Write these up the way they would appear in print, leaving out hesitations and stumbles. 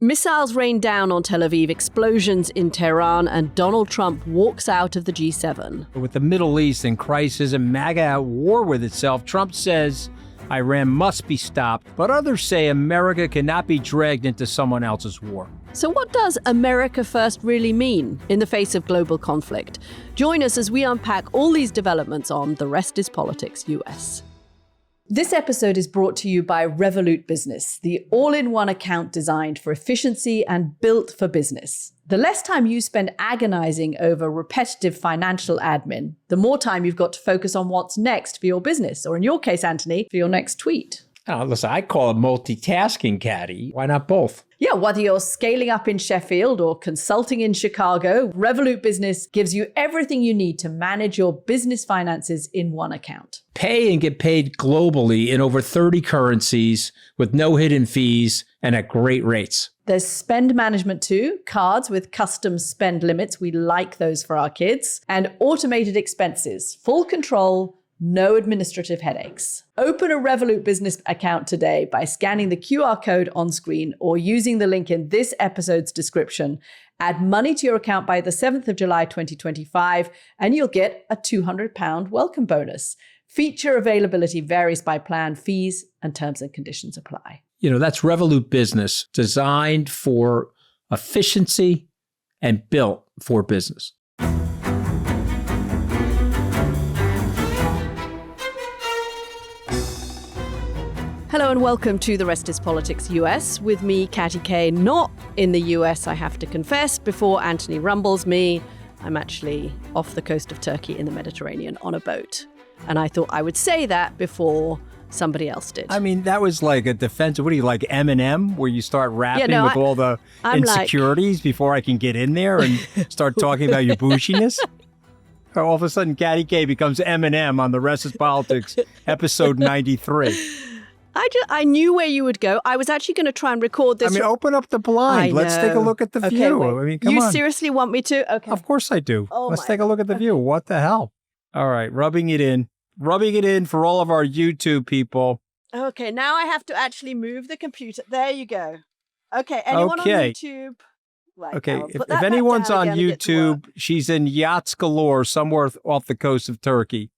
Missiles rain down on Tel Aviv, explosions in Tehran, and Donald Trump walks out of the G7. With the Middle East in crisis and MAGA at war with itself, Trump says Iran must be stopped, but others say America cannot be dragged into someone else's war. So what does America first really mean in the face of global conflict? Join us as we unpack all these developments on The Rest is Politics US. This episode is brought to you by Revolut Business, the all-in-one account designed for efficiency and built for business. The less time you spend agonizing over repetitive financial admin, the more time you've got to focus on what's next for your business, or in your case, Anthony, for your next tweet. Listen, I call it multitasking, Katty. Why not both? Yeah, whether you're scaling up in Sheffield or consulting in Chicago, Revolut Business gives you everything you need to manage your business finances in one account. Pay and get paid globally in over 30 currencies with no hidden fees and at great rates. There's spend management too, cards with custom spend limits. We like those for our kids. And automated expenses, full control, no administrative headaches. Open a Revolut Business account today by scanning the QR code on screen or using the link in this episode's description. Add money to your account by the 7th of July 2025, and you'll get a £200 welcome bonus. Feature availability varies by plan, fees and terms and conditions apply. That's Revolut Business, designed for efficiency and built for business. Hello and welcome to The Rest is Politics US with me, Katty K. Not in the US, I have to confess, before Anthony rumbles me. I'm actually off the coast of Turkey in the Mediterranean on a boat. And I thought I would say that before somebody else did. I mean, that was like a defense. What do you like, Eminem, where you start rapping with all the insecurities before I can get in there and start talking about your boushiness? All of a sudden, Katty K becomes Eminem on The Rest is Politics, episode 93. I knew where you would go. I was actually going to try and record this. I mean, open up the blind. Let's take a look at the view. Wait. I mean, come on. You seriously want me to? Okay. Of course I do. Let's take a look at the view. What the hell? All right, rubbing it in for all of our YouTube people. Okay, now I have to actually move the computer. There you go. Okay, anyone on YouTube? Right, okay, if anyone's on YouTube, she's in yachts galore somewhere off the coast of Turkey.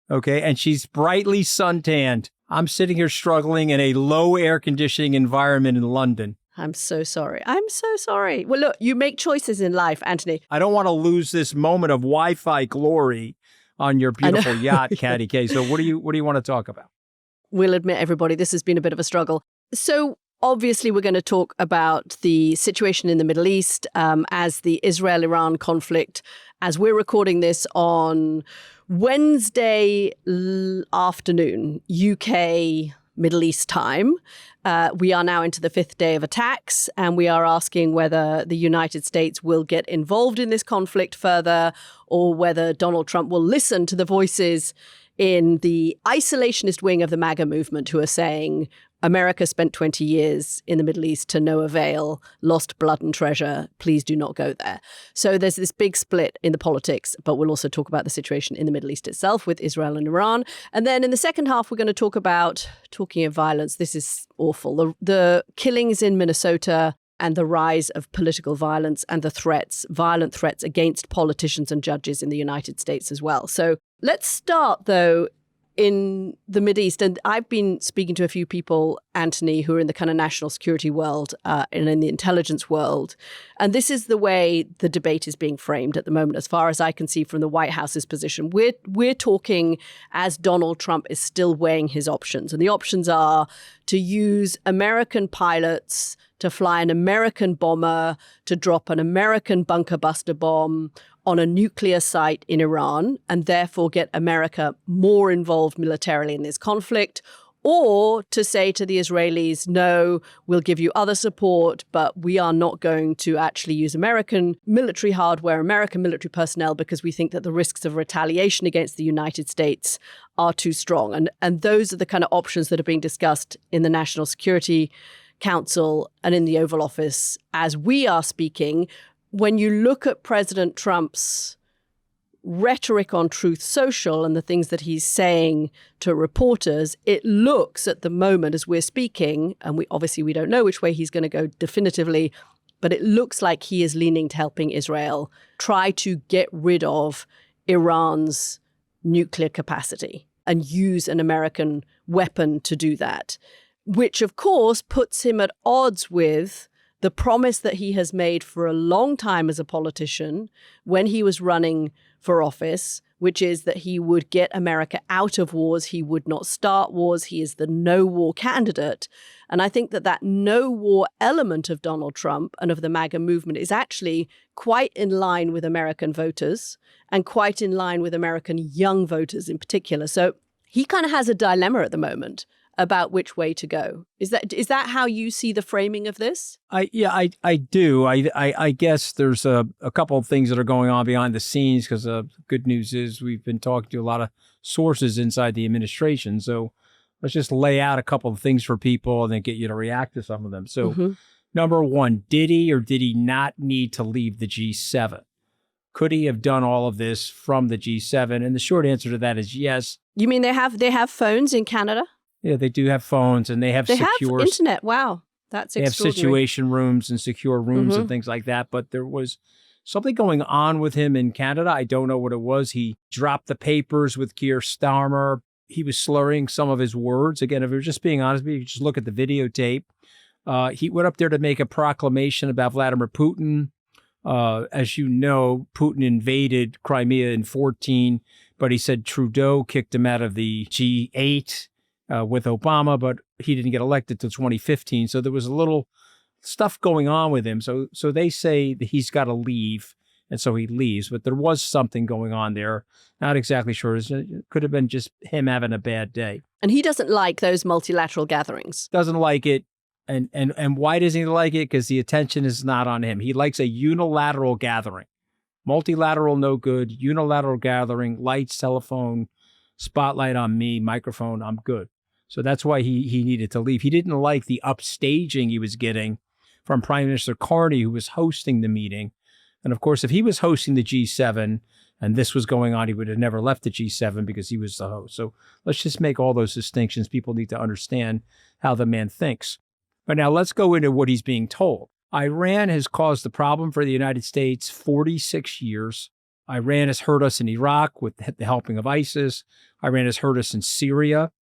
Okay, and she's brightly suntanned. I'm sitting here struggling in a low air conditioning environment in London. I'm so sorry. Well, look, you make choices in life, Anthony. I don't want to lose this moment of Wi-Fi glory on your beautiful yacht, Katty K. So what do you want to talk about? We'll admit, everybody, this has been a bit of a struggle. So obviously, we're going to talk about the situation in the Middle East as the Israel-Iran conflict, as we're recording this on Wednesday afternoon, UK Middle East time. We are now into the 5th day of attacks, and we are asking whether the United States will get involved in this conflict further, or whether Donald Trump will listen to the voices in the isolationist wing of the MAGA movement who are saying America spent 20 years in the Middle East to no avail, lost blood and treasure. Please do not go there. So there's this big split in the politics, but we'll also talk about the situation in the Middle East itself with Israel and Iran. And then in the second half, we're going to talk about, talking of violence, this is awful, the killings in Minnesota and the rise of political violence and the violent threats against politicians and judges in the United States as well. So let's start, though, in the Mideast. And I've been speaking to a few people, Anthony, who are in the kind of national security world and in the intelligence world. And this is the way the debate is being framed at the moment, as far as I can see from the White House's position. We're talking as Donald Trump is still weighing his options. And the options are to use American pilots to fly an American bomber, to drop an American bunker buster bomb on a nuclear site in Iran, and therefore get America more involved militarily in this conflict, or to say to the Israelis, no, we'll give you other support, but we are not going to actually use American military hardware, American military personnel, because we think that the risks of retaliation against the United States are too strong. And those are the kind of options that are being discussed in the National Security Council and in the Oval Office as we are speaking. When you look at President Trump's rhetoric on Truth Social and the things that he's saying to reporters, it looks at the moment as we're speaking, and we don't know which way he's going to go definitively, but it looks like he is leaning to helping Israel try to get rid of Iran's nuclear capacity and use an American weapon to do that, which of course puts him at odds with the promise that he has made for a long time as a politician when he was running for office, which is that he would get America out of wars. He would not start wars. He is the no war candidate. And I think that that no war element of Donald Trump and of the MAGA movement is actually quite in line with American voters and quite in line with American young voters in particular. So he kind of has a dilemma at the moment about which way to go. Is that how you see the framing of this? I do. I guess there's a couple of things that are going on behind the scenes, because the good news is we've been talking to a lot of sources inside the administration. So let's just lay out a couple of things for people and then get you to react to some of them. So number one, did he or did he not need to leave the G7? Could he have done all of this from the G7? And the short answer to that is yes. You mean they have phones in Canada? Yeah, they do have phones, and they have secure internet. Wow, that's extraordinary. They have situation rooms and secure rooms and things like that. But there was something going on with him in Canada. I don't know what it was. He dropped the papers with Keir Starmer. He was slurring some of his words. Again, if you're just being honest with you, just look at the videotape. He went up there to make a proclamation about Vladimir Putin. As you know, Putin invaded Crimea in 2014, but he said Trudeau kicked him out of the G8. With Obama, but he didn't get elected till 2015. So there was a little stuff going on with him. So they say that he's got to leave, and so he leaves. But there was something going on there. Not exactly sure. It could have been just him having a bad day. And he doesn't like those multilateral gatherings. Doesn't like it. And why doesn't he like it? Because the attention is not on him. He likes a unilateral gathering. Multilateral, no good. Unilateral gathering, lights, telephone, spotlight on me, microphone, I'm good. So that's why he needed to leave. He didn't like the upstaging he was getting from Prime Minister Carney, who was hosting the meeting. And of course, if he was hosting the G7 and this was going on, he would have never left the G7 because he was the host. So let's just make all those distinctions. People need to understand how the man thinks. But now let's go into what he's being told. Iran has caused the problem for the United States 46 years. Iran has hurt us in Iraq with the helping of ISIS. Iran has hurt us in Syria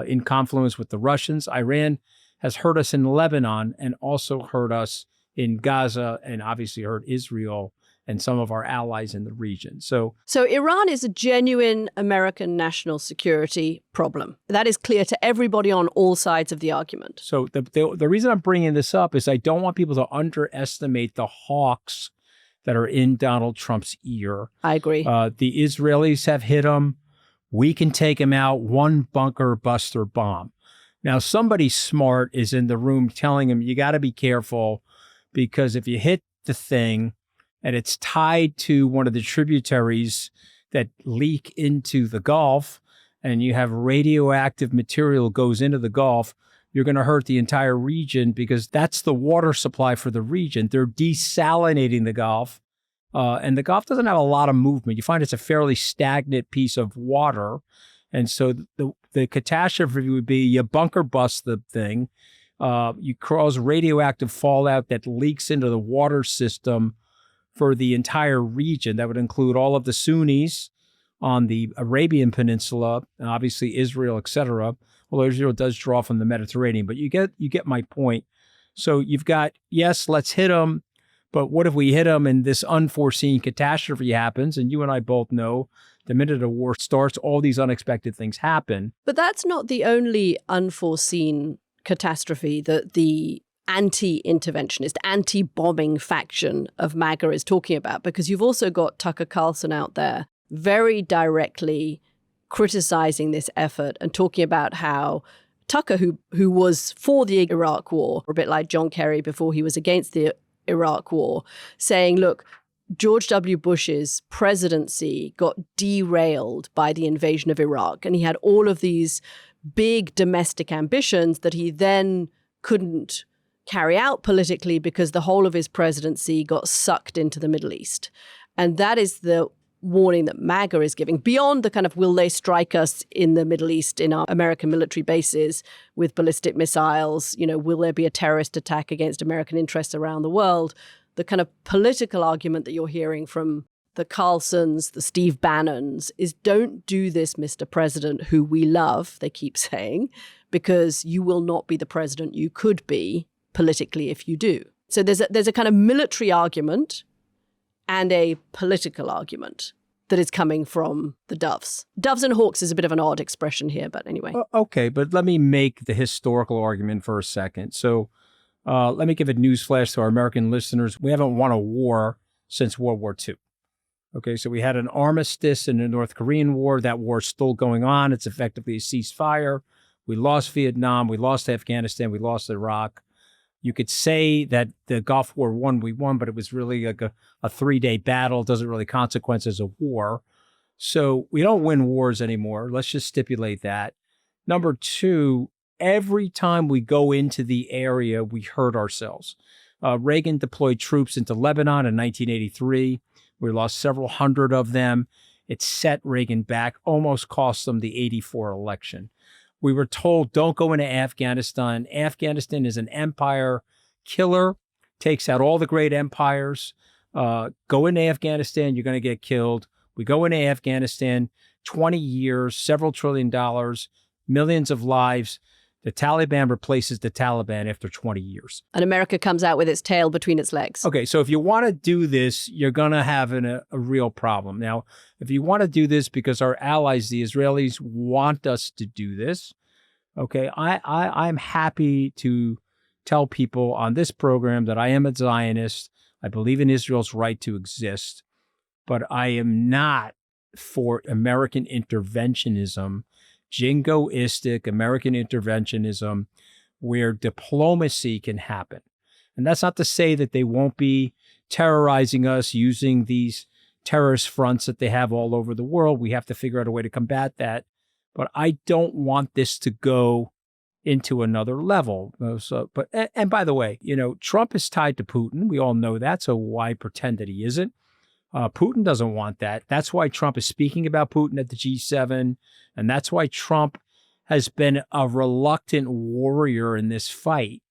in confluence with the Russians. Iran has hurt us in Lebanon and also hurt us in Gaza and obviously hurt Israel and some of our allies in the region. So Iran is a genuine American national security problem. That is clear to everybody on all sides of the argument. So the reason I'm bringing this up is I don't want people to underestimate the hawks that are in Donald Trump's ear. I agree. The Israelis have hit him. We can take him out, one bunker buster bomb. Now, somebody smart is in the room telling him, you got to be careful, because if you hit the thing and it's tied to one of the tributaries that leak into the Gulf and you have radioactive material goes into the Gulf, you're going to hurt the entire region, because that's the water supply for the region. They're desalinating the Gulf. And the Gulf doesn't have a lot of movement. You find it's a fairly stagnant piece of water. And so the catastrophe would be you bunker bust the thing. You cause radioactive fallout that leaks into the water system for the entire region. That would include all of the Sunnis on the Arabian Peninsula, and obviously Israel, etc. Although Israel does draw from the Mediterranean, but you get my point. So you've got, yes, let's hit them. But what if we hit them and this unforeseen catastrophe happens? And you and I both know the minute a war starts, all these unexpected things happen. But that's not the only unforeseen catastrophe that the anti-interventionist, anti-bombing faction of MAGA is talking about, because you've also got Tucker Carlson out there very directly criticizing this effort and talking about how Tucker, who was for the Iraq war, a bit like John Kerry before he was against the Iraq war, saying, look, George W. Bush's presidency got derailed by the invasion of Iraq, and he had all of these big domestic ambitions that he then couldn't carry out politically because the whole of his presidency got sucked into the Middle East. And that is the warning that MAGA is giving, beyond the kind of will they strike us in the Middle East in our American military bases with ballistic missiles, will there be a terrorist attack against American interests around the world, the kind of political argument that you're hearing from the Carlsons, the Steve Bannons, is don't do this, Mr. President, who we love, they keep saying, because you will not be the president you could be politically if you do. So there's a kind of military argument and a political argument that is coming from the doves. Doves and hawks is a bit of an odd expression here, but anyway. Okay, but let me make the historical argument for a second. So let me give a newsflash to our American listeners. We haven't won a war since World War II. Okay, so we had an armistice in the North Korean War. That war's still going on. It's effectively a ceasefire. We lost Vietnam. We lost Afghanistan. We lost Iraq. You could say that the Gulf War we won, but it was really like a 3-day battle. It doesn't really consequences of war. So we don't win wars anymore. Let's just stipulate that. Number two, every time we go into the area, we hurt ourselves. Reagan deployed troops into Lebanon in 1983. We lost several hundred of them. It set Reagan back, almost cost them the 84 election. We were told, don't go into Afghanistan. Afghanistan is an empire killer, takes out all the great empires. Go into Afghanistan, you're going to get killed. We go into Afghanistan, 20 years, several $1 trillion, millions of lives. The Taliban replaces the Taliban after 20 years. And America comes out with its tail between its legs. Okay, so if you want to do this, you're going to have a real problem. Now, if you want to do this because our allies, the Israelis, want us to do this, okay, I'm happy to tell people on this program that I am a Zionist. I believe in Israel's right to exist, but I am not for American interventionism, jingoistic American interventionism, where diplomacy can happen. And that's not to say that they won't be terrorizing us using these terrorist fronts that they have all over the world. We have to figure out a way to combat that. But I don't want this to go into another level. And by the way, Trump is tied to Putin. We all know that. So why pretend that he isn't? Putin doesn't want that. That's why Trump is speaking about Putin at the G7. And that's why Trump has been a reluctant warrior in this fight.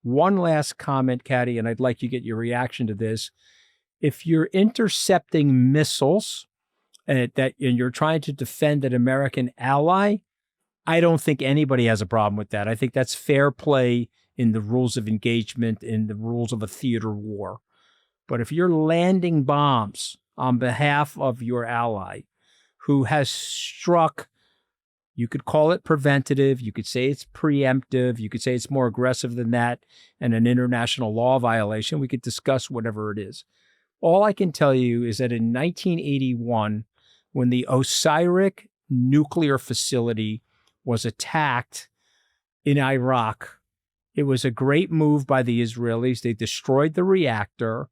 One last comment, Katty, and I'd like to get your reaction to this. If you're intercepting missiles and you're trying to defend an American ally, I don't think anybody has a problem with that. I think that's fair play in the rules of engagement, in the rules of a theater war. But if you're landing bombs on behalf of your ally who has struck, you could call it preventative, you could say it's preemptive, you could say it's more aggressive than that, and an international law violation, we could discuss whatever it is. All I can tell you is that in 1981, when the Osirak nuclear facility was attacked in Iraq, it was a great move by the Israelis. They destroyed the reactor.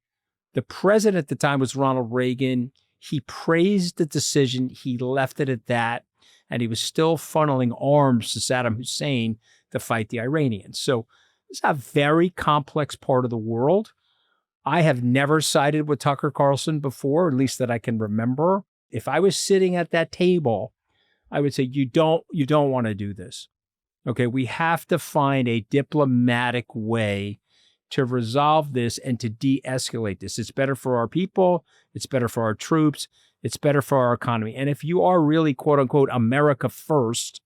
The president at the time was Ronald Reagan. He praised the decision. He left it at that. And he was still funneling arms to Saddam Hussein to fight the Iranians. So it's a very complex part of the world. I have never sided with Tucker Carlson before, at least that I can remember. If I was sitting at that table, I would say, you don't want to do this. Okay, we have to find a diplomatic way to resolve this and to de-escalate this. It's better for our people. It's better for our troops. It's better for our economy. And if you are really, quote unquote, America first,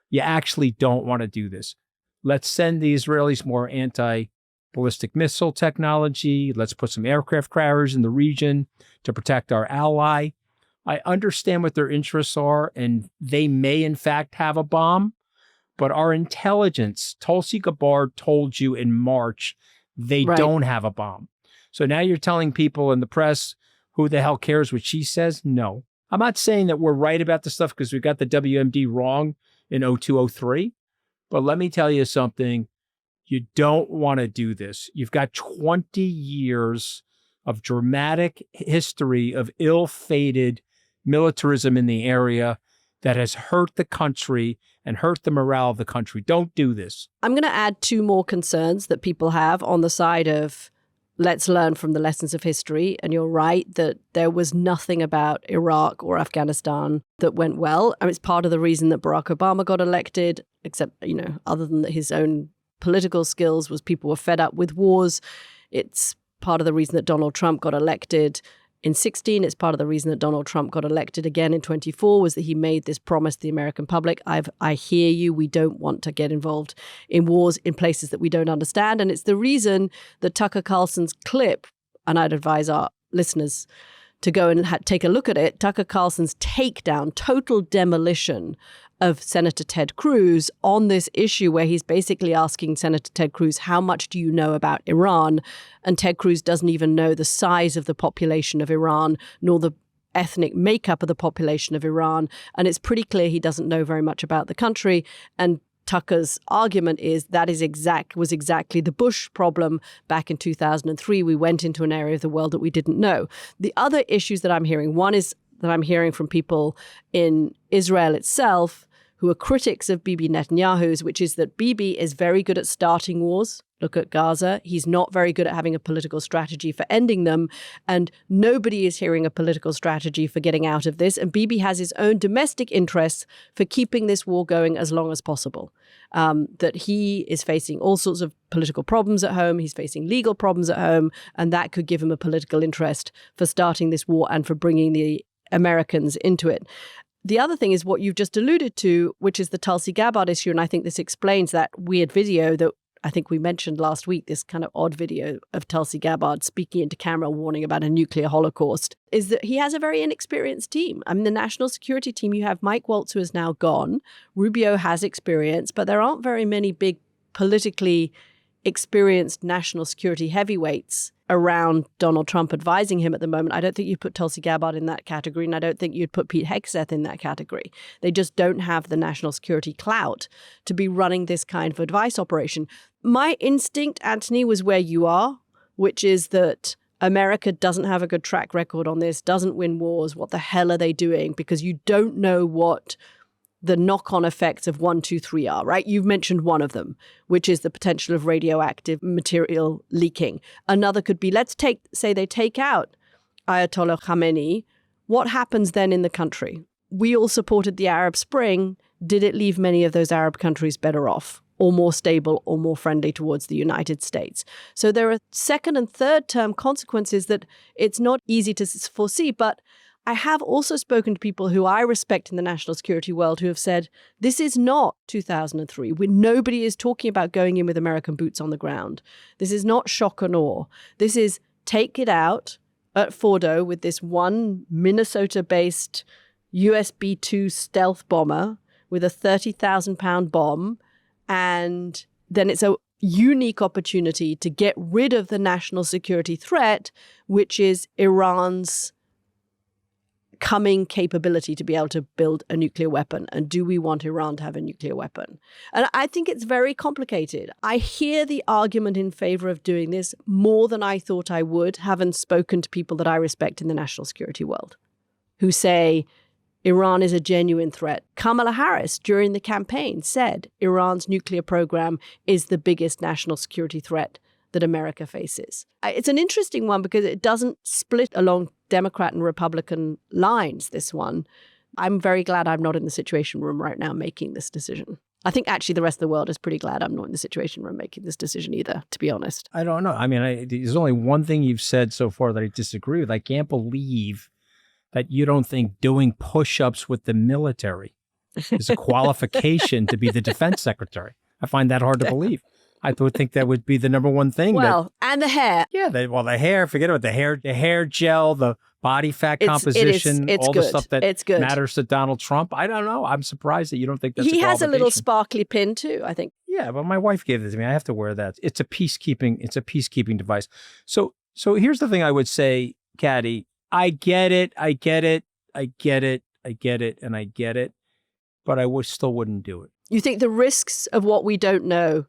you actually don't want to do this. Let's send the Israelis more anti-ballistic missile technology. Let's put some aircraft carriers in the region to protect our ally. I understand what their interests are, and they may, in fact, have a bomb. But our intelligence, Tulsi Gabbard told you in March, they don't have a bomb. So now you're telling people in the press, who the hell cares what she says? No. I'm not saying that we're right about this stuff because we got the WMD wrong in 0203. But let me tell you something. You don't want to do this. You've got 20 years of dramatic history of ill-fated militarism in the area that has hurt the country and hurt the morale of the country. Don't do this. I'm going to add two more concerns that people have on the side of let's learn from the lessons of history. And you're right that there was nothing about Iraq or Afghanistan that went well. I mean, it's part of the reason that Barack Obama got elected, except, other than his own political skills, was people were fed up with wars. It's part of the reason that Donald Trump got elected in 2016. It's part of the reason that Donald Trump got elected again in 2024 was that he made this promise to the American public. I hear you. We don't want to get involved in wars in places that we don't understand. And it's the reason that Tucker Carlson's clip, and I'd advise our listeners to go and take a look at it, Tucker Carlson's takedown, total demolition of Senator Ted Cruz on this issue where he's basically asking Senator Ted Cruz, how much do you know about Iran? And Ted Cruz doesn't even know the size of the population of Iran, nor the ethnic makeup of the population of Iran. And it's pretty clear he doesn't know very much about the country. And Tucker's argument is that was exactly the Bush problem back in 2003. We went into an area of the world that we didn't know. The other issues that I'm hearing, one is that I'm hearing from people in Israel itself who are critics of Bibi Netanyahu's, which is that Bibi is very good at starting wars. Look at Gaza. He's not very good at having a political strategy for ending them. And nobody is hearing a political strategy for getting out of this. And Bibi has his own domestic interests for keeping this war going as long as possible. That he is facing all sorts of political problems at home. He's facing legal problems at home. And that could give him a political interest for starting this war and for bringing the Americans into it. The other thing is what you've just alluded to, which is the Tulsi Gabbard issue. And I think this explains that weird video that I think we mentioned last week, this kind of odd video of Tulsi Gabbard speaking into camera, warning about a nuclear holocaust, is that he has a very inexperienced team. I mean, the national security team, you have Mike Waltz, who is now gone. Rubio has experience, but there aren't very many big politically experienced national security heavyweights around Donald Trump advising him at the moment. I don't think you'd put Tulsi Gabbard in that category, and I don't think you'd put Pete Hegseth in that category. They just don't have the national security clout to be running this kind of advice operation. My instinct, Anthony, was where you are, which is that America doesn't have a good track record on this, doesn't win wars. What the hell are they doing? Because you don't know what the knock-on effects of 1, 2, 3 are, right? You've mentioned one of them, which is the potential of radioactive material leaking. Another could be, say they take out Ayatollah Khamenei. What happens then in the country? We all supported the Arab Spring. Did it leave many of those Arab countries better off, or more stable, or more friendly towards the United States? So there are second and third term consequences that it's not easy to foresee, but I have also spoken to people who I respect in the national security world who have said, this is not 2003. Nobody is talking about going in with American boots on the ground. This is not shock and awe. This is take it out at Fordo with this one Minnesota-based USB-2 stealth bomber with a 30,000-pound bomb. And then it's a unique opportunity to get rid of the national security threat, which is Iran's coming capability to be able to build a nuclear weapon. And do we want Iran to have a nuclear weapon? And I think it's very complicated. I hear the argument in favor of doing this more than I thought I would, having spoken to people that I respect in the national security world, who say Iran is a genuine threat. Kamala Harris, during the campaign, said Iran's nuclear program is the biggest national security threat that America faces. It's an interesting one because it doesn't split along Democrat and Republican lines, this one. I'm very glad I'm not in the Situation Room right now making this decision. I think actually the rest of the world is pretty glad I'm not in the Situation Room making this decision either, to be honest. I don't know. I mean, there's only one thing you've said so far that I disagree with. I can't believe that you don't think doing push-ups with the military is a qualification to be the defense secretary. I find that hard to believe. I would think that would be the number one thing. Well, and the hair. Yeah, the hair, forget about the hair gel, the body fat composition, it's all good. the stuff that matters to Donald Trump. I don't know. I'm surprised that you don't think that's He has a little sparkly pin too, I think. Yeah, but my wife gave it to me. I have to wear that. It's a peacekeeping device. So here's the thing I would say, Katty. I get it, but I still wouldn't do it. You think the risks of what we don't know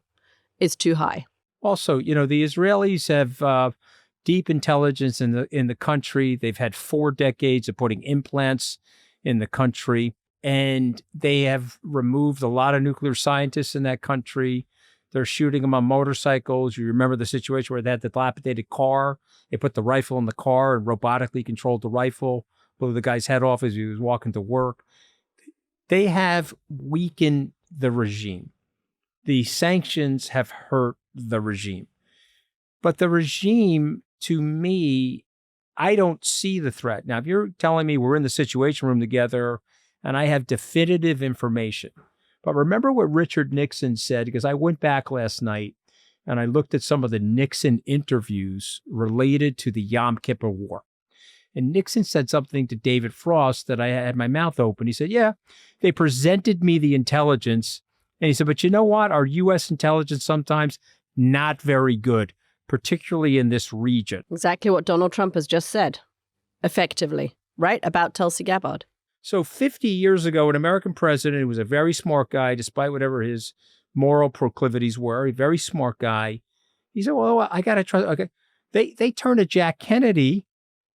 is too high? Also, the Israelis have deep intelligence in the country. They've had 4 decades of putting implants in the country, and they have removed a lot of nuclear scientists in that country. They're shooting them on motorcycles. You remember the situation where they had the dilapidated car. They put the rifle in the car and robotically controlled the rifle, blew the guy's head off as he was walking to work. They have weakened the regime. The sanctions have hurt the regime. But the regime, to me, I don't see the threat. Now, if you're telling me we're in the Situation Room together and I have definitive information, but remember what Richard Nixon said, because I went back last night and I looked at some of the Nixon interviews related to the Yom Kippur War. And Nixon said something to David Frost that I had my mouth open. He said, yeah, they presented me the intelligence. And he said, but you know what? Our U.S. intelligence sometimes not very good, particularly in this region. Exactly what Donald Trump has just said, effectively, right? About Tulsi Gabbard. So 50 years ago, an American president who was a very smart guy, despite whatever his moral proclivities were, a very smart guy, he said, well, I got to trust. Okay. They turned to Jack Kennedy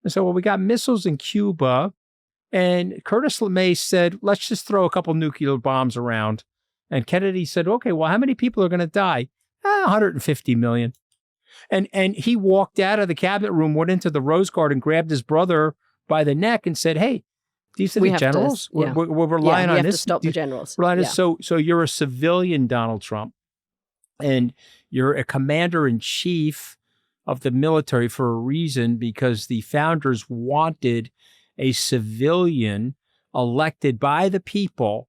and said, well, we got missiles in Cuba. And Curtis LeMay said, let's just throw a couple nuclear bombs around. And Kennedy said, okay, well, how many people are going to die? 150 million. And he walked out of the cabinet room, went into the Rose Garden, grabbed his brother by the neck and said, hey, these are the generals. We're relying on this. We have to stop the generals. So you're a civilian, Donald Trump, and you're a commander in chief of the military for a reason, because the founders wanted a civilian elected by the people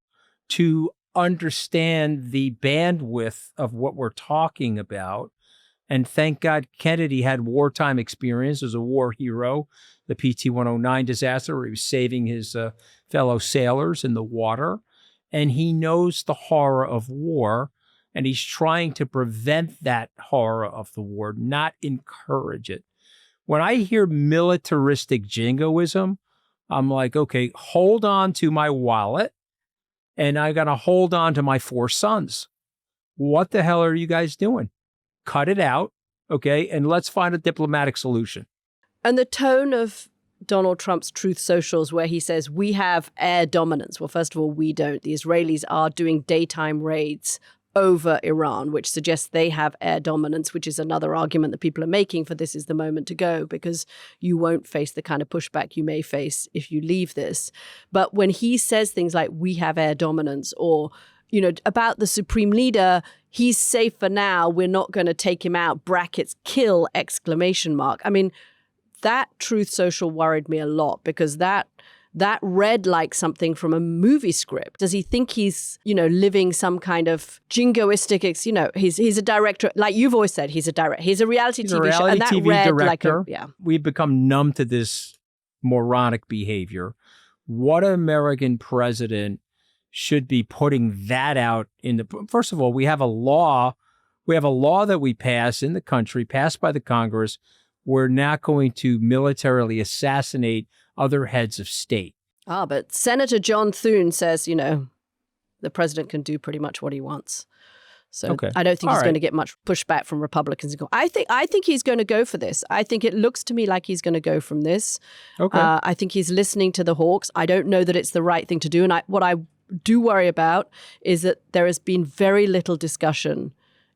to understand the bandwidth of what we're talking about. And thank God Kennedy had wartime experience as a war hero, the PT-109 disaster where he was saving his fellow sailors in the water. And he knows the horror of war, and he's trying to prevent that horror of the war, not encourage it. When I hear militaristic jingoism, I'm like, okay, hold on to my wallet, and I got to hold on to my 4 sons. What the hell are you guys doing? Cut it out, okay, and let's find a diplomatic solution. And the tone of Donald Trump's Truth Socials, where he says, we have air dominance. Well, first of all, we don't. The Israelis are doing daytime raids over Iran, which suggests they have air dominance, which is another argument that people are making for this is the moment to go, because you won't face the kind of pushback you may face if you leave this. But when he says things like, we have air dominance, or about the supreme leader, he's safe for now, we're not going to take him out, brackets, kill, exclamation mark. I mean, that Truth Social worried me a lot, because that read like something from a movie script. Does he think he's, living some kind of jingoistic, he's a director, like you've always said, he's a director, he's a reality TV show. And that read director. Like We've become numb to this moronic behavior. What American president should be putting that out in the, first of all, we have a law that we pass in the country, passed by the Congress. We're not going to militarily assassinate other heads of state. But Senator John Thune says, the president can do pretty much what he wants. So okay. I don't think he's going to get much pushback from Republicans. I think he's going to go for this. I think it looks to me like he's going to go from this. Okay. I think he's listening to the hawks. I don't know that it's the right thing to do. And what I do worry about is that there has been very little discussion,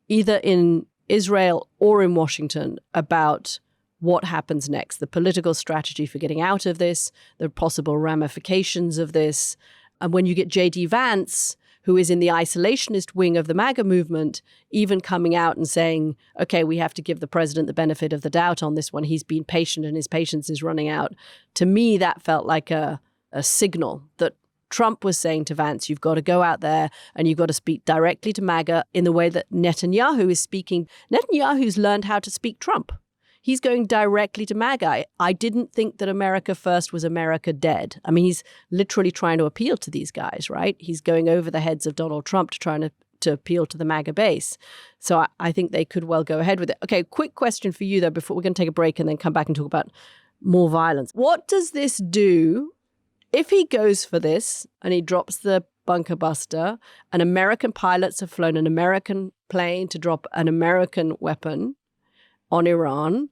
either in Israel or in Washington, about what happens next, the political strategy for getting out of this, the possible ramifications of this. And when you get J.D. Vance, who is in the isolationist wing of the MAGA movement, even coming out and saying, okay, we have to give the president the benefit of the doubt on this one. He's been patient and his patience is running out. To me, that felt like a signal that Trump was saying to Vance, you've got to go out there and you've got to speak directly to MAGA in the way that Netanyahu is speaking. Netanyahu's learned how to speak Trump. He's going directly to MAGA. I didn't think that America First was America Dead. I mean, he's literally trying to appeal to these guys, right? He's going over the heads of Donald Trump to appeal to the MAGA base. So I think they could well go ahead with it. Okay, quick question for you, though, before we're going to take a break and then come back and talk about more violence. What does this do if he goes for this and he drops the bunker buster and American pilots have flown an American plane to drop an American weapon on Iran?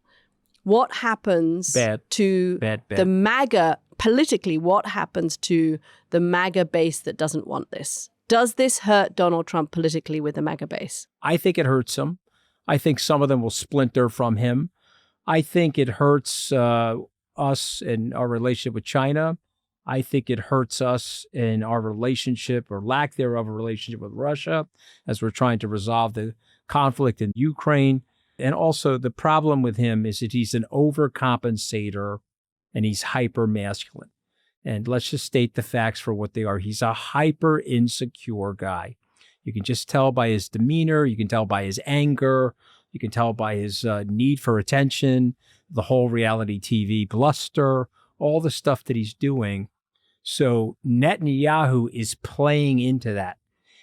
What happens to the MAGA, politically, what happens to the MAGA base that doesn't want this? Does this hurt Donald Trump politically with the MAGA base? I think it hurts him. I think some of them will splinter from him. I think it hurts us in our relationship with China. I think it hurts us in our relationship or lack thereof a relationship with Russia as we're trying to resolve the conflict in Ukraine. And also the problem with him is that he's an overcompensator and he's hyper masculine. And let's just state the facts for what they are. He's a hyper insecure guy. You can just tell by his demeanor. You can tell by his anger. You can tell by his need for attention, the whole reality TV bluster, all the stuff that he's doing. So Netanyahu is playing into that.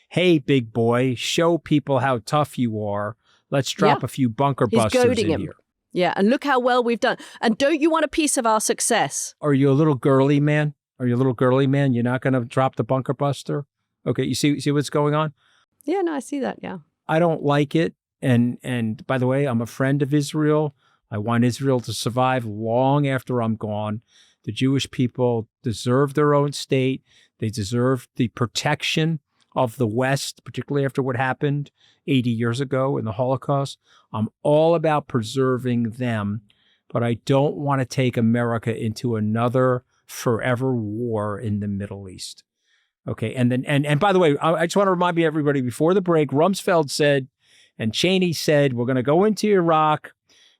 Hey, big boy, show people how tough you are. Let's drop a few bunker busters in here. Yeah, and look how well we've done. And don't you want a piece of our success? Are you a little girly man? You're not going to drop the bunker buster? Okay, you see what's going on? Yeah, no, I see that, yeah. I don't like it. And by the way, I'm a friend of Israel. I want Israel to survive long after I'm gone. The Jewish people deserve their own state. They deserve the protection of the West, particularly after what happened 80 years ago in the Holocaust. I'm all about preserving them, but I don't want to take America into another forever war in the Middle East. Okay, and by the way, I just want to remind everybody before the break, Rumsfeld said, and Cheney said, we're going to go into Iraq.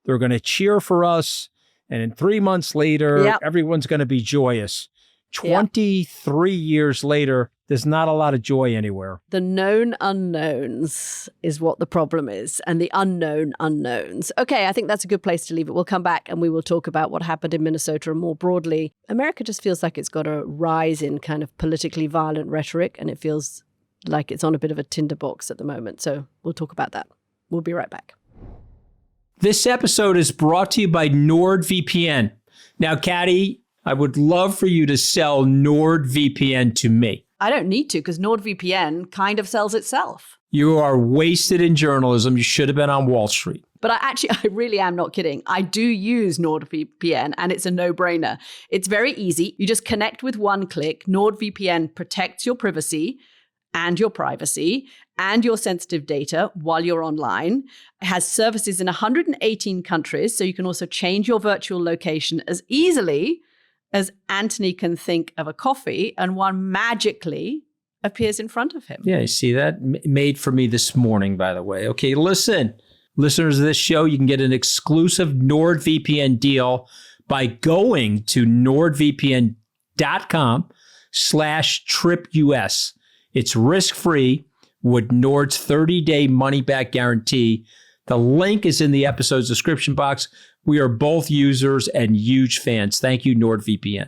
They're going to cheer for us. And then 3 months later, everyone's going to be joyous. 23 years later, there's not a lot of joy anywhere. The known unknowns is what the problem is, and the unknown unknowns. Okay, I think that's a good place to leave it. We'll come back and we will talk about what happened in Minnesota and more broadly. America just feels like it's got a rise in kind of politically violent rhetoric, and it feels like it's on a bit of a tinderbox at the moment. So we'll talk about that. We'll be right back. This episode is brought to you by NordVPN. Now, Katty, I would love for you to sell NordVPN to me. I don't need to because NordVPN kind of sells itself. You are wasted in journalism. You should have been on Wall Street. But I really am not kidding. I do use NordVPN and it's a no-brainer. It's very easy. You just connect with one click. NordVPN protects your privacy and your privacy and your sensitive data while you're online. It has services in 118 countries, so you can also change your virtual location as easily as Anthony can think of a coffee, and one magically appears in front of him. Yeah, you see that? Made for me this morning, by the way. Okay, listen. Listeners of this show, you can get an exclusive NordVPN deal by going to nordvpn.com/tripus. It's risk-free with Nord's 30-day money-back guarantee. The link is in the episode's description box. We are both users and huge fans. Thank you, NordVPN.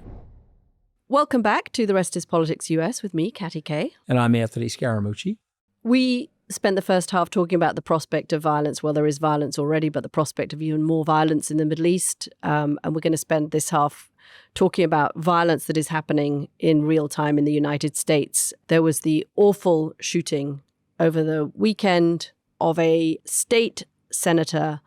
Welcome back to The Rest is Politics US with me, Katty Kay. And I'm Anthony Scaramucci. We spent the first half talking about the prospect of violence. Well, there is violence already, but the prospect of even more violence in the Middle East. And we're going to spend this half talking about violence that is happening in real time in the United States. There was the awful shooting over the weekend of a state senator,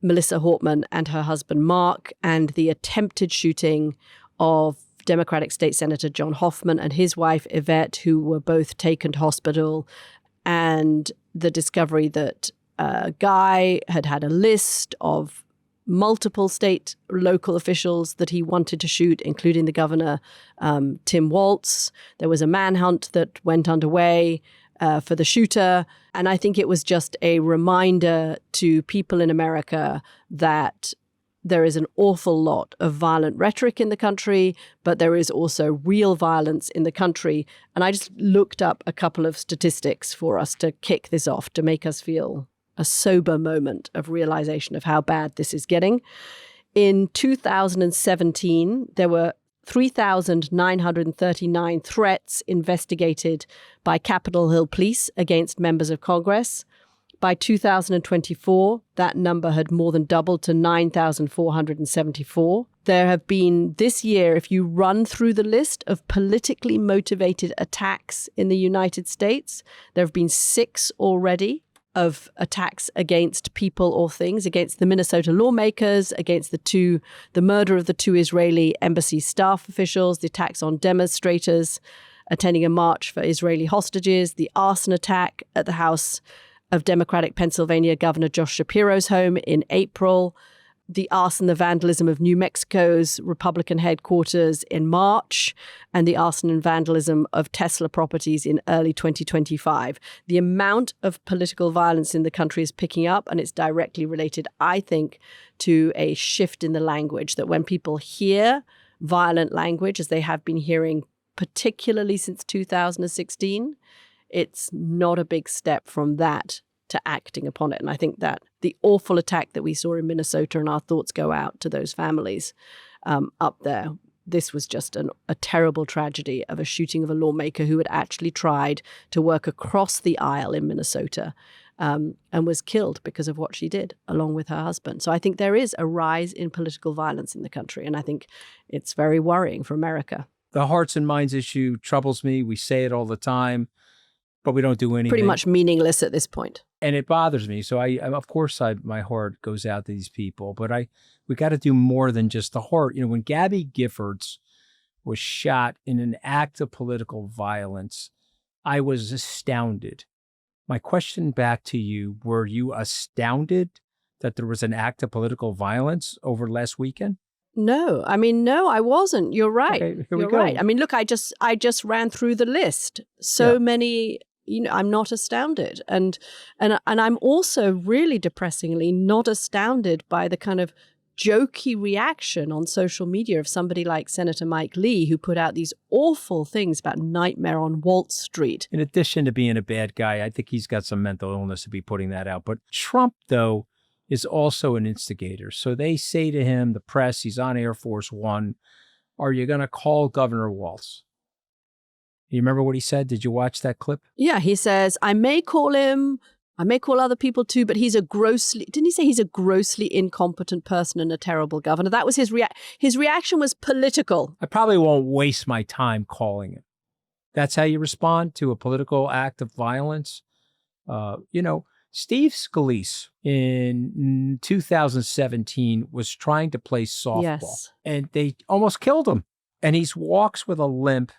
Melissa Hortman, and her husband, Mark, and the attempted shooting of Democratic State Senator John Hoffman and his wife, Yvette, who were both taken to hospital, and the discovery that a guy had a list of multiple state local officials that he wanted to shoot, including the governor, Tim Walz. There was a manhunt that went underway for the shooter. And I think it was just a reminder to people in America that there is an awful lot of violent rhetoric in the country, but there is also real violence in the country. And I just looked up a couple of statistics for us to kick this off, to make us feel a sober moment of realization of how bad this is getting. In 2017, there were 3,939 threats investigated by Capitol Hill Police against members of Congress. By 2024, that number had more than doubled to 9,474. There have been this year, if you run through the list of politically motivated attacks in the United States, there have been 6 already of attacks against people or things, against the Minnesota lawmakers, against the murder of the 2 Israeli embassy staff officials, the attacks on demonstrators. attending a march for Israeli hostages, the arson attack at the house of Democratic Pennsylvania Governor Josh Shapiro's home in April, the arson, the vandalism of New Mexico's Republican headquarters in March, and the arson and vandalism of Tesla properties in early 2025. The amount of political violence in the country is picking up, and it's directly related, I think, to a shift in the language, that when people hear violent language, as they have been hearing particularly since 2016, it's not a big step from that to acting upon it. And I think that the awful attack that we saw in Minnesota, and our thoughts go out to those families up there. This was just a terrible tragedy of a shooting of a lawmaker who had actually tried to work across the aisle in Minnesota and was killed because of what she did, along with her husband. So I think there is a rise in political violence in the country, and I think it's very worrying for America. The hearts and minds issue troubles me. We say it all the time, but we don't do anything. Pretty much meaningless at this point. And it bothers me. So of course, my heart goes out to these people, but we got to do more than just the heart. When Gabby Giffords was shot in an act of political violence, I was astounded. My question back to you, were you astounded that there was an act of political violence over last weekend? No, I wasn't. You're right. Okay, You're right. Look, I just ran through the list. So many. I'm not astounded. And I'm also really depressingly not astounded by the kind of jokey reaction on social media of somebody like Senator Mike Lee, who put out these awful things about Nightmare on Wall Street. In addition to being a bad guy, I think he's got some mental illness to be putting that out. But Trump, though, is also an instigator. So they say to him, the press, he's on Air Force One, are you going to call Governor Walz? You remember what he said? Did you watch that clip? Yeah, he says, I may call him, I may call other people too, but didn't he say he's a grossly incompetent person and a terrible governor? That was his reaction was political. I probably won't waste my time calling him. That's how you respond to a political act of violence. Steve Scalise in 2017 was trying to play softball, and they almost killed him. And he walks with a limp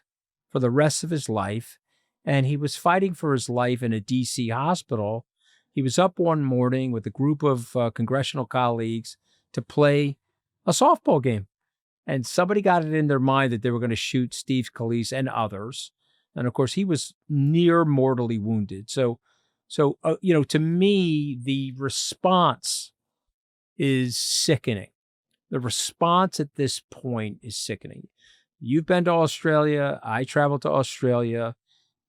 for the rest of his life, and he was fighting for his life in a D.C. hospital. He was up one morning with a group of congressional colleagues to play a softball game, and somebody got it in their mind that they were going to shoot Steve Scalise and others. And of course, he was near mortally wounded. So to me, the response is sickening. The response at this point is sickening. You've been to Australia. I traveled to Australia.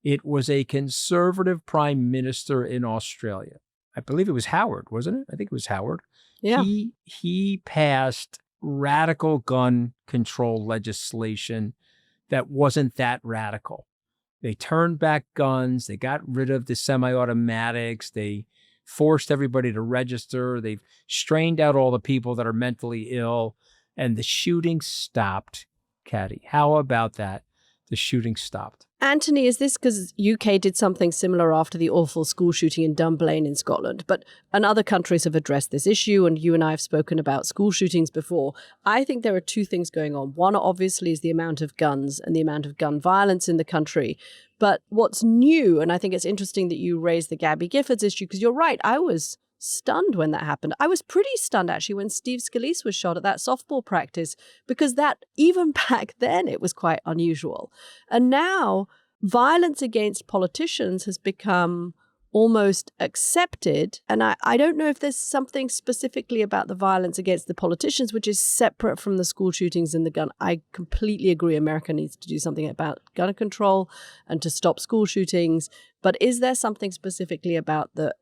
It was a conservative prime minister in Australia. I believe it was Howard, wasn't it? I think it was Howard. Yeah. He passed radical gun control legislation that wasn't that radical. They turned back guns. They got rid of the semi-automatics. They forced everybody to register. They've strained out all the people that are mentally ill, and the shooting stopped. Katty, how about that? The shooting stopped. Anthony, is this because UK did something similar after the awful school shooting in Dunblane in Scotland? And other countries have addressed this issue, and you and I have spoken about school shootings before. I think there are two things going on. One, obviously, is the amount of guns and the amount of gun violence in the country. But what's new, and I think it's interesting that you raised the Gabby Giffords issue, because you're right, I was stunned when that happened. I was pretty stunned, actually, when Steve Scalise was shot at that softball practice, because that, even back then, it was quite unusual. And now, violence against politicians has become almost accepted. And I don't know if there's something specifically about the violence against the politicians, which is separate from the school shootings and the gun. I completely agree. America needs to do something about gun control and to stop school shootings. But is there something specifically about the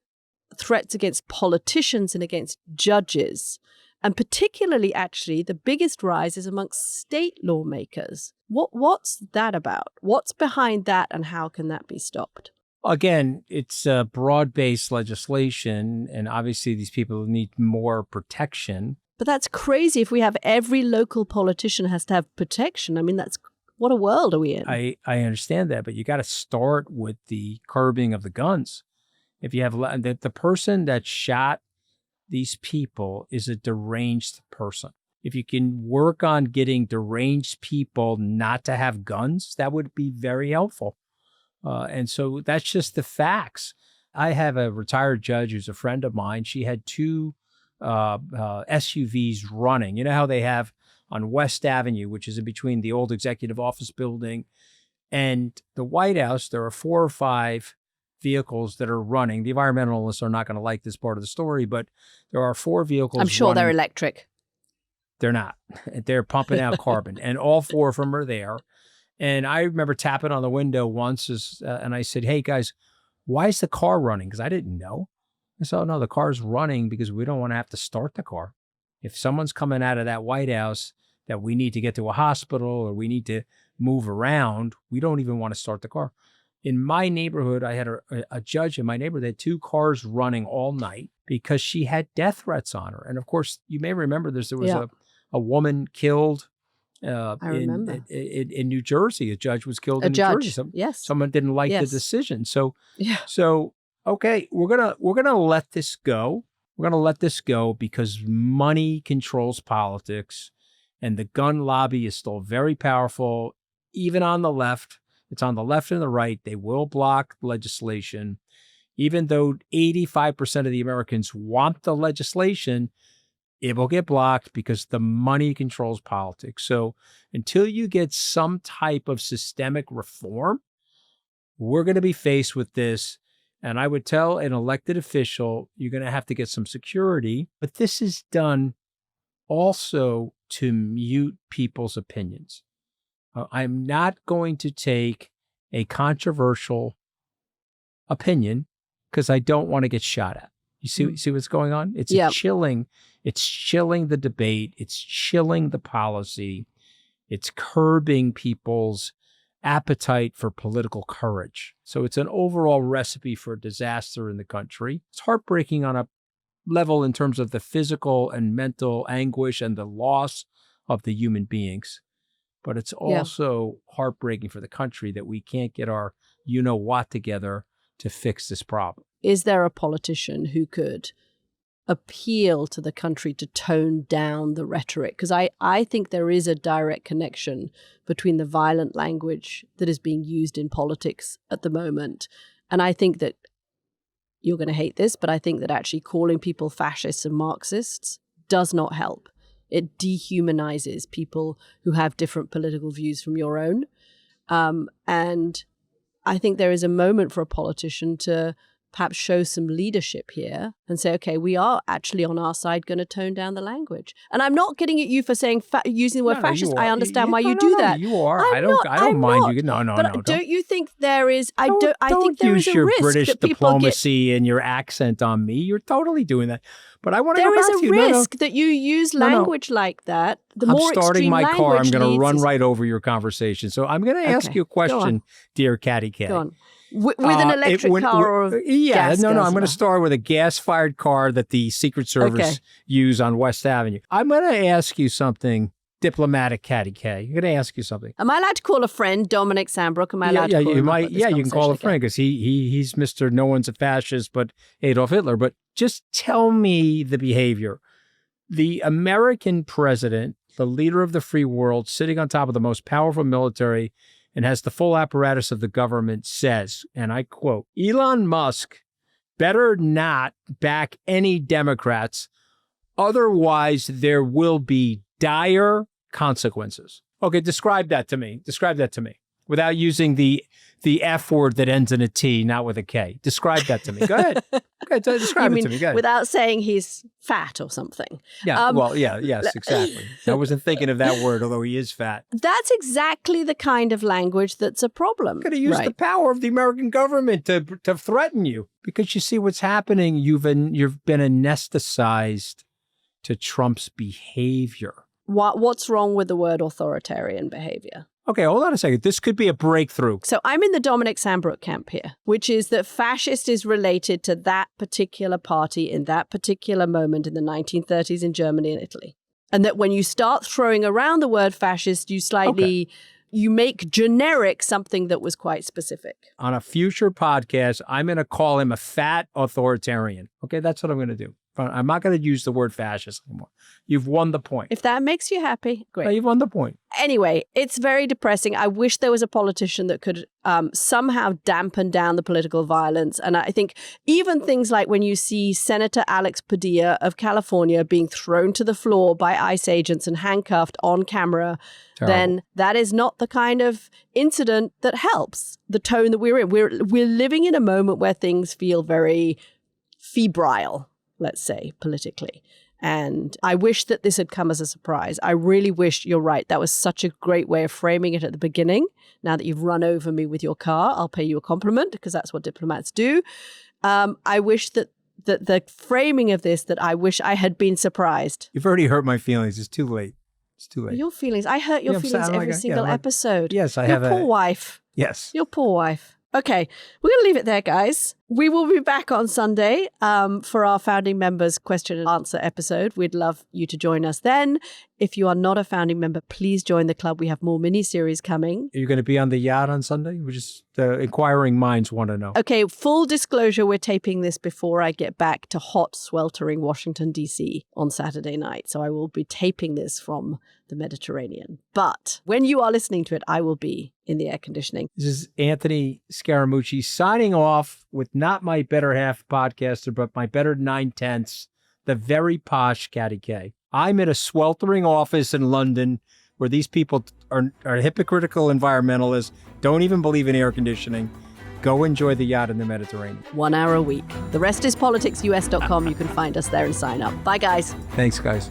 threats against politicians and against judges? And particularly, actually, the biggest rise is amongst state lawmakers. What's that about? What's behind that, and how can that be stopped? Again, it's broad-based legislation, and obviously these people need more protection. But that's crazy if we have every local politician has to have protection. I mean, what a world are we in? I understand that, but you got to start with the curbing of the guns. If you have the person that shot these people is a deranged person. if you can work on getting deranged people not to have guns, that would be very helpful. And so that's just the facts. I have a retired judge who's a friend of mine. She had two SUVs running. You know how they have on West Avenue, which is in between the old executive office building and the White House. There are 4 or 5 vehicles that are running. The environmentalists are not going to like this part of the story, but there are 4 vehicles. I'm sure they're electric. They're not. They're pumping out carbon, and all 4 of them are there. And I remember tapping on the window once, and I said, "Hey guys, why is the car running?" Because I didn't know. I said, "Oh no, the car's running because we don't want to have to start the car. If someone's coming out of that White House that we need to get to a hospital or we need to move around, we don't even want to start the car." In my neighborhood, I had a judge in my neighborhood that had 2 cars running all night because she had death threats on her. And of course, you may remember this. There was a woman killed in New Jersey. A judge was killed in New Jersey. Yes. Someone didn't like the decision. So okay, we're gonna let this go. We're gonna let this go because money controls politics, and the gun lobby is still very powerful, even on the left. It's on the left and the right. They will block legislation. Even though 85% of the Americans want the legislation, it will get blocked because the money controls politics. So until you get some type of systemic reform, we're going to be faced with this. And I would tell an elected official, you're going to have to get some security. But this is done also to mute people's opinions. I'm not going to take a controversial opinion because I don't want to get shot at. You see what's going on? It's chilling the debate. It's chilling the policy. It's curbing people's appetite for political courage. So it's an overall recipe for disaster in the country. It's heartbreaking on a level in terms of the physical and mental anguish and the loss of the human beings. But it's also heartbreaking for the country that we can't get our you-know-what together to fix this problem. Is there a politician who could appeal to the country to tone down the rhetoric? Because I think there is a direct connection between the violent language that is being used in politics at the moment. And I think that, you're going to hate this, but I think that actually calling people fascists and Marxists does not help. It dehumanizes people who have different political views from your own. And I think there is a moment for a politician to perhaps show some leadership here and say, okay, we are actually on our side going to tone down the language. And I'm not getting at you for saying using the word fascist. I understand why you do that. You are. I don't mind you. No. But don't you think there is? I think there is a risk. Don't use your British diplomacy and your accent on me. You're totally doing that. But I want to go back to you. There is a risk that you use language like that. The more extreme language I'm starting my car. I'm going to run right over your conversation. So I'm going to ask you a question, dear Katty K. Go on. With an electric car or a gas I'm going to start with a gas-fired car that the Secret Service use on West Avenue. I'm going to ask you something diplomatic, Katty K. I'm going to ask you something. Am I allowed to call a friend Dominic Sambrook? Am I allowed to call him? You can call a friend because he's Mr. No one's a fascist but Adolf Hitler. But just tell me the behavior. The American president, the leader of the free world, sitting on top of the most powerful military and has the full apparatus of the government, says, and I quote, "Elon Musk better not back any Democrats, otherwise there will be dire consequences." Okay, describe that to me. Without using the F word that ends in a T, not with a K. Describe that to me. Go ahead. Describe it to me. Go ahead. Without saying he's fat or something. Yeah, yes, exactly. I wasn't thinking of that word, although he is fat. That's exactly the kind of language that's a problem. Could have used the power of the American government to threaten you. Because you see what's happening, you've been anesthetized to Trump's behavior. What's wrong with the word authoritarian behavior? Okay, hold on a second. This could be a breakthrough. So I'm in the Dominic Sambrook camp here, which is that fascist is related to that particular party in that particular moment in the 1930s in Germany and Italy. And that when you start throwing around the word fascist, you make generic something that was quite specific. On a future podcast, I'm going to call him a fat authoritarian. Okay, that's what I'm going to do. I'm not going to use the word fascist anymore. You've won the point. If that makes you happy, great. No, you've won the point. Anyway, it's very depressing. I wish there was a politician that could somehow dampen down the political violence. And I think even things like when you see Senator Alex Padilla of California being thrown to the floor by ICE agents and handcuffed on camera, then that is not the kind of incident that helps the tone that we're in. We're living in a moment where things feel very febrile, let's say, politically. And I wish that this had come as a surprise. I really wish, you're right, that was such a great way of framing it at the beginning. Now that you've run over me with your car, I'll pay you a compliment because that's what diplomats do. I wish that the framing of this, that I wish I had been surprised. You've already hurt my feelings. It's too late. It's too late. Your feelings. I hurt your feelings every single episode. Yes, I your have Your poor wife. Yes. Your poor wife. Okay, we're going to leave it there, guys. We will be back on Sunday for our founding members question and answer episode. We'd love you to join us then. If you are not a founding member, please join the club. We have more mini-series coming. Are you going to be on the yacht on Sunday? We're just inquiring minds want to know. Okay, full disclosure, we're taping this before I get back to hot, sweltering Washington, D.C. on Saturday night. So I will be taping this from the Mediterranean. But when you are listening to it, I will be in the air conditioning. This is Anthony Scaramucci signing off with not my better half podcaster, but my better 9/10, the very posh Katty K. I'm in a sweltering office in London where these people are hypocritical environmentalists, don't even believe in air conditioning. Go enjoy the yacht in the Mediterranean. 1 hour a week. The rest is politicsus.com. You can find us there and sign up. Bye, guys. Thanks, guys.